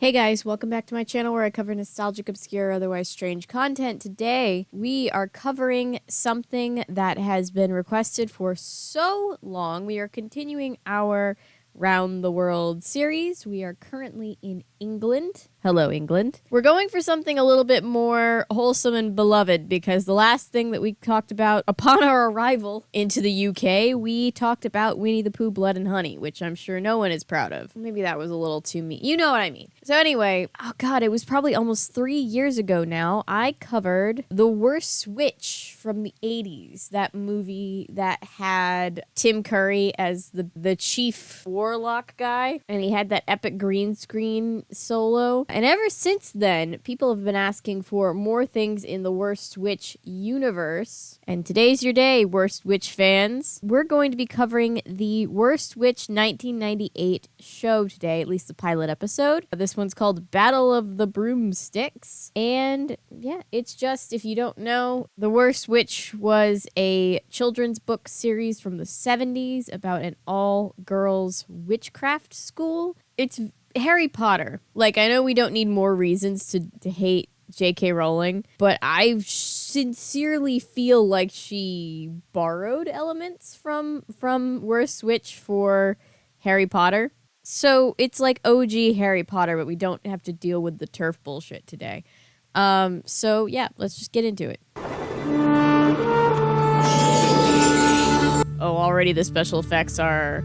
Hey guys, welcome back to my channel where I cover nostalgic, obscure, otherwise strange content. Today, we are covering something that has been requested for so long. We are continuing our Round the World series. We are currently in England. Hello, England. We're going for something a little bit more wholesome and beloved because the last thing that we talked about upon our arrival into the UK, we talked about Winnie the Pooh, Blood and Honey, which I'm sure no one is proud of. Maybe that was a little too mean. You know what I mean. So anyway, oh god, it was probably almost 3 years ago now. I covered The Worst Witch from the 80s. That movie that had Tim Curry as the chief warlock guy, and he had that epic green screen solo. And ever since then, people have been asking for more things in the Worst Witch universe. And today's your day, Worst Witch fans. We're going to be covering the Worst Witch 1998 show today, at least the pilot episode. This one's called Battle of the Broomsticks. And yeah, it's just, if you don't know, The Worst Witch was a children's book series from the 70s about an all-girls witchcraft school. It's Harry Potter. Like, I know we don't need more reasons to hate J.K. Rowling, but I sincerely feel like she borrowed elements from Worst Witch for Harry Potter. So it's like OG Harry Potter, but we don't have to deal with the turf bullshit today. So yeah, let's just get into it. Oh, already the special effects are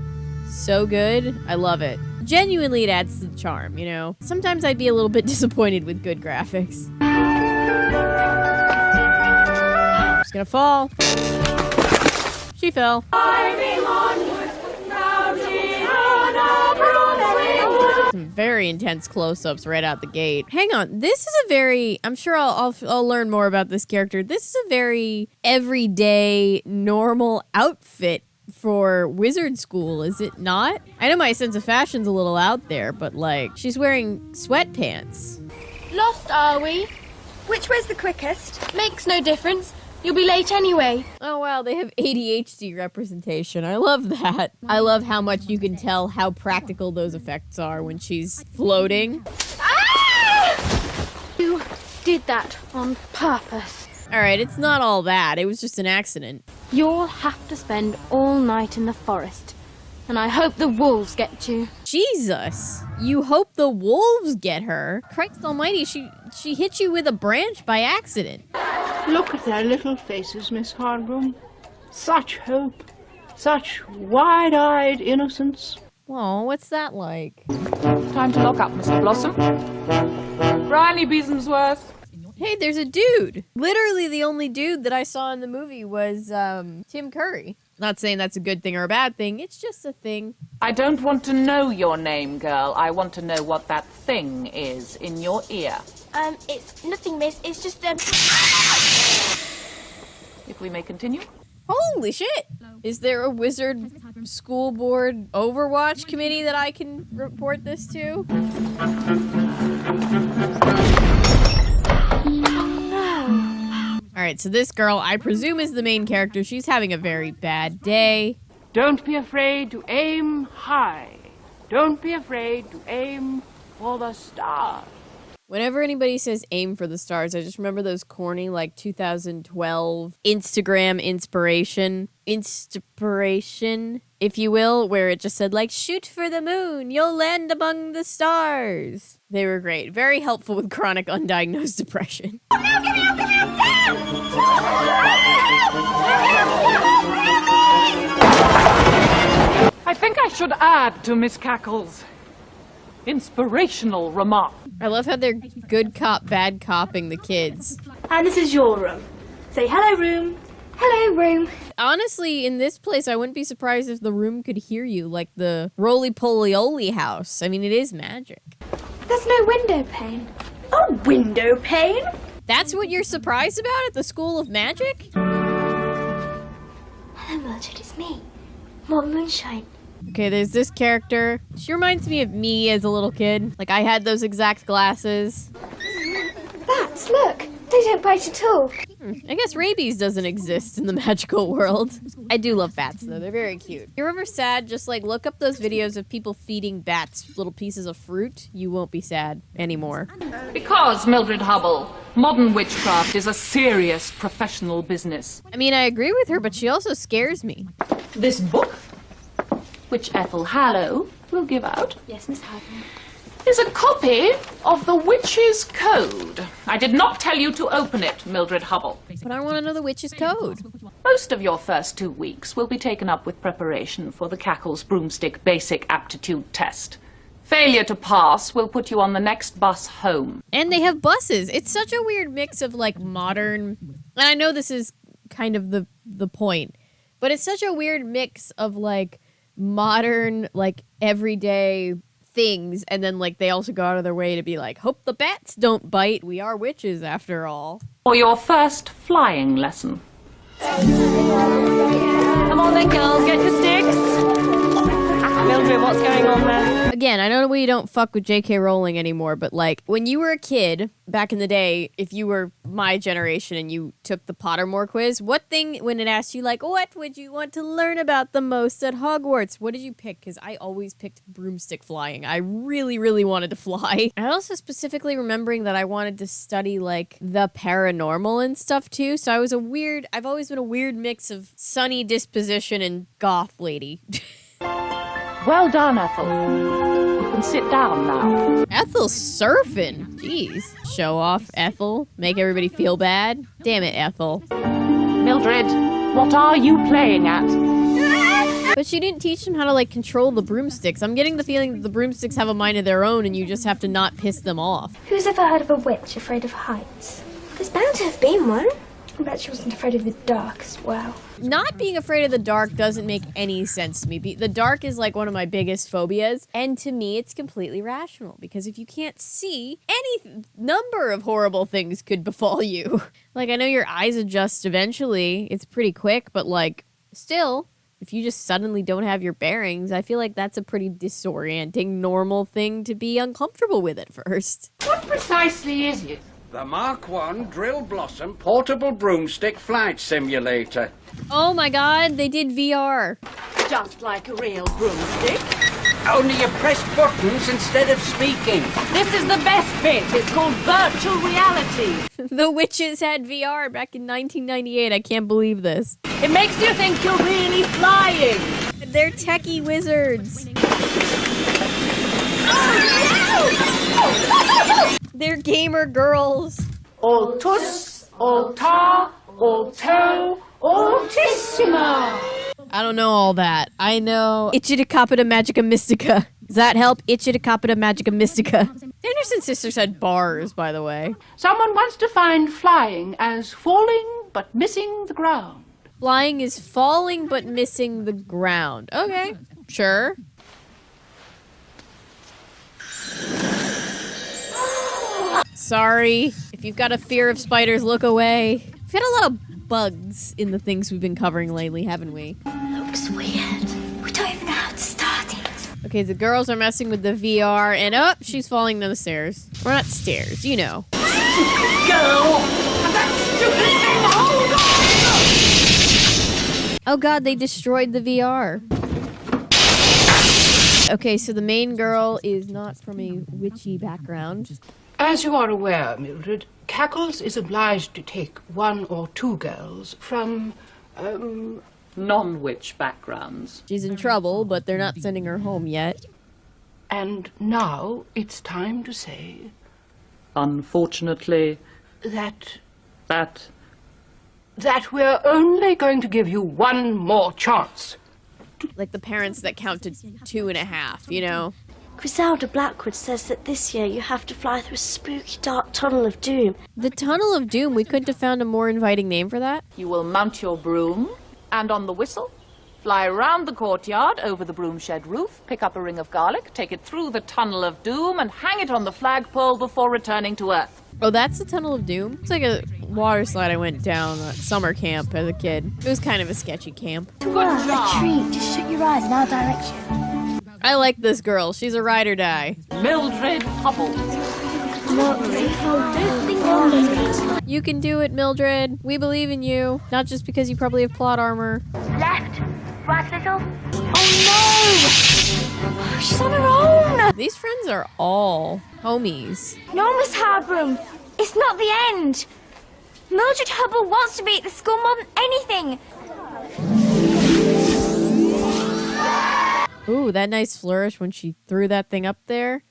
so good. I love it. Genuinely, it adds to the charm, you know? Sometimes I'd be a little bit disappointed with good graphics. She's gonna fall. She fell. Some very intense close-ups right out the gate. Hang on, this is a very, I'm sure I'll learn more about this character. This is a very everyday, normal outfit for wizard school, is it not? I know my sense of fashion's a little out there, but like, she's wearing sweatpants. Lost, are we? Which way's the quickest? Makes no difference. You'll be late anyway. Oh wow, they have ADHD representation. I love that. I love how much you can tell how practical those effects are when she's floating. Ah! You did that on purpose. Alright, it's not all that. It was just an accident. You'll have to spend all night in the forest. And I hope the wolves get you. Jesus. You hope the wolves get her? Christ almighty, she hit you with a branch by accident. Look at their little faces, Miss Hardroom. Such hope. Such wide-eyed innocence. Oh, what's that like? Time to lock up, Mr. Blossom. Riley Beesomsworth. Hey, there's a dude. Literally the only dude that I saw in the movie was Tim Curry. Not saying that's a good thing or a bad thing. It's just a thing. I don't want to know your name, girl. I want to know what that thing is in your ear. It's nothing, miss. It's just, If we may continue. Holy shit! Is there a wizard school board Overwatch committee that I can report this to? Alright, so this girl, I presume, is the main character. She's having a very bad day. Don't be afraid to aim high. Don't be afraid to aim for the stars. Whenever anybody says aim for the stars, I just remember those corny, like, 2012 Instagram inspiration, if you will, where it just said, like, shoot for the moon, you'll land among the stars. They were great. Very helpful with chronic undiagnosed depression. I think I should add to Miss Cackle's inspirational remark. I love how they're good cop, bad copping the kids. And this is your room. Say hello, room. Hello, room. Honestly, in this place, I wouldn't be surprised if the room could hear you, like the roly-poly-oly house. I mean, it is magic. There's no window pane. A window pane? That's what you're surprised about at the School of Magic? Hello, Mildred, it's me. More moonshine. Okay, there's this character. She reminds me of me as a little kid. Like, I had those exact glasses. Bats, look. They don't bite at all. I guess rabies doesn't exist in the magical world. I do love bats, though. They're very cute. You're ever sad? Just, like, look up those videos of people feeding bats little pieces of fruit. You won't be sad anymore. Because, Mildred Hubble, modern witchcraft is a serious professional business. I mean, I agree with her, but she also scares me. This book, which Ethel Hallow will give out, Yes, Miss Harper. is a copy of the Witch's Code. I did not tell you to open it, Mildred Hubble. But I want to know the witch's code. Most of your first 2 weeks will be taken up with preparation for the Cackle's Broomstick Basic Aptitude Test. Failure to pass will put you on the next bus home. And they have buses. It's such a weird mix of, like, modern... And I know this is kind of the point. But it's such a weird mix of, like, modern, like, everyday things, and then, like, they also go out of their way to be like, hope the bats don't bite, we are witches after all. For your first flying lesson. Come on then, girls, get your sticks. Mildred, what's going on there? Again, I know we don't fuck with J.K. Rowling anymore, but, like, when you were a kid, back in the day, if you were my generation and you took the Pottermore quiz, what thing, when it asked you, like, what would you want to learn about the most at Hogwarts? What did you pick? Because I always picked broomstick flying. I really, really wanted to fly. I also specifically remembering that I wanted to study, like, the paranormal and stuff, too. So I've always been a weird mix of sunny disposition and goth lady. Well done, Ethel. You can sit down now. Ethel's surfing. Jeez. Show off, Ethel. Make everybody feel bad. Damn it, Ethel. Mildred, what are you playing at? But she didn't teach them how to, like, control the broomsticks. I'm getting the feeling that the broomsticks have a mind of their own and you just have to not piss them off. Who's ever heard of a witch afraid of heights? There's bound to have been one. I bet she wasn't afraid of the dark as well. Not being afraid of the dark doesn't make any sense to me. The dark is, like, one of my biggest phobias. And to me, it's completely rational. Because if you can't see, any number of horrible things could befall you. Like, I know your eyes adjust eventually. It's pretty quick. But, like, still, if you just suddenly don't have your bearings, I feel like that's a pretty disorienting, normal thing to be uncomfortable with at first. What precisely is it? The Mark I Drill Blossom Portable Broomstick Flight Simulator. Oh my god, they did VR. Just like a real broomstick. Only you press buttons instead of speaking. This is the best bit. It's called virtual reality. The witches had VR back in 1998. I can't believe this. It makes you think you're really flying. They're techie wizards. They're gamer girls. All tuss, all tar, all toe, altissima. I don't know all that. I know Ichidicapita Magica Mystica. Does that help? Ichidicapita Magica Mystica. The Anderson sisters had bars, by the way. Someone once defined flying as falling but missing the ground. Flying is falling but missing the ground. Okay, sure. Sorry. If you've got a fear of spiders, look away. We've had a lot of bugs in the things we've been covering lately, haven't we? Looks weird. We don't even know how to start it. Okay, the girls are messing with the VR, and she's falling down the stairs. Or not stairs, you know. Girl! That stupid thing! Hold on! Oh god, they destroyed the VR. Okay, so the main girl is not from a witchy background. As you are aware, Mildred, Cackles is obliged to take one or two girls from, Non-witch backgrounds. She's in trouble, but they're not sending her home yet. and now it's time to say Unfortunately, that we're only going to give you one more chance. Like the parents that counted 2.5, you know? Griselda Blackwood says that this year you have to fly through a spooky dark tunnel of doom. The Tunnel of Doom, we couldn't have found a more inviting name for that? you will mount your broom, and on the whistle, fly round the courtyard, over the broom shed roof, pick up a ring of garlic, take it through the Tunnel of Doom, and hang it on the flagpole before returning to Earth. Oh, that's the Tunnel of Doom? It's like a water slide I went down at summer camp as a kid. It was kind of a sketchy camp. A treat. Just shut your eyes and I'll direct you. I like this girl. She's a ride or die. Mildred Hubble. You can do it, Mildred. We believe in you. Not just because you probably have plot armor. Left, right, little. Oh no! She's on her own! These friends are all homies. No, Miss Harbroom, it's not the end. Mildred Hubble wants to be at the school more than anything. Ooh, that nice flourish when she threw that thing up there.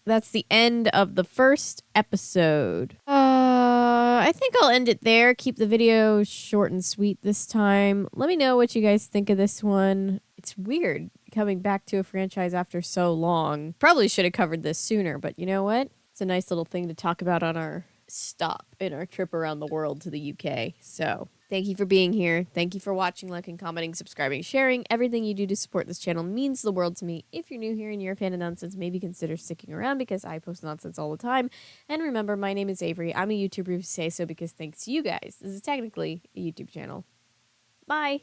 That's the end of the first episode. I think I'll end it there. Keep the video short and sweet this time. Let me know what you guys think of this one. It's weird coming back to a franchise after so long. Probably should have covered this sooner, but you know what? It's a nice little thing to talk about on our stop in our trip around the world to the UK. So thank you for being here. Thank you for watching, liking, commenting, subscribing, sharing. Everything you do to support this channel means the world to me. If you're new here and you're a fan of nonsense, maybe consider sticking around because I post nonsense all the time. And remember, my name is Avery. I'm a YouTuber who say so because thanks to you guys, this is technically a YouTube channel. Bye.